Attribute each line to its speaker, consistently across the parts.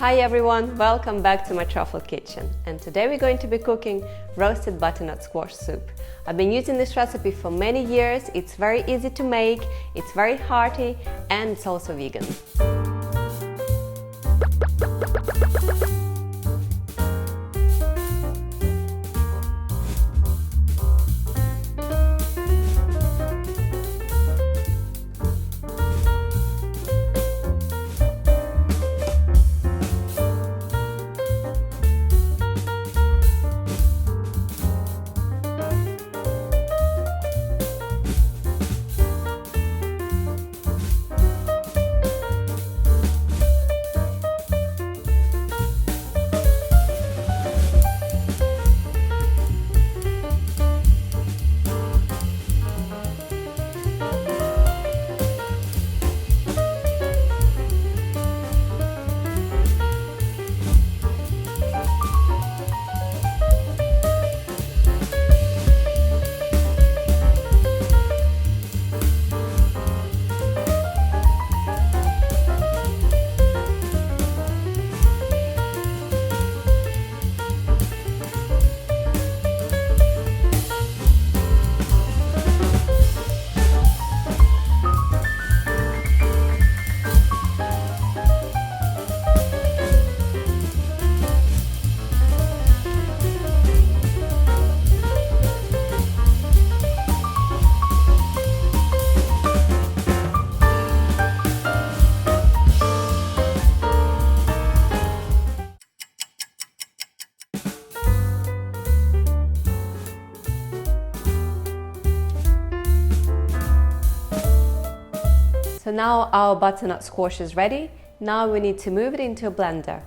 Speaker 1: Hi everyone, welcome back to my Truffle kitchen, and today we're going to be cooking roasted butternut squash soup. I've been using this recipe for many years. It's very easy to make, it's very hearty, and it's also vegan. So now our butternut squash is ready. Now we need to move it into a blender.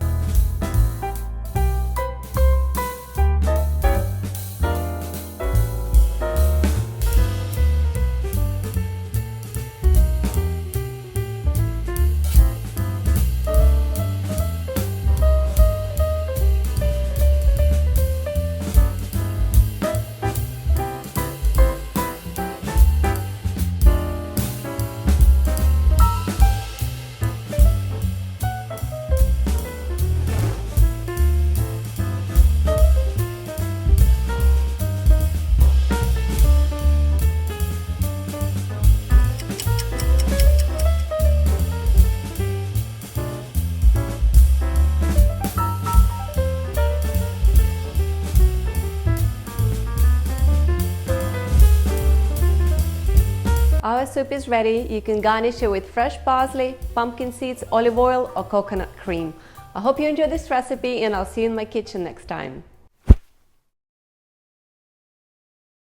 Speaker 1: Our soup is ready. You can garnish it with fresh parsley, pumpkin seeds, olive oil or coconut cream. I hope you enjoyed this recipe and I'll see you in my kitchen next time.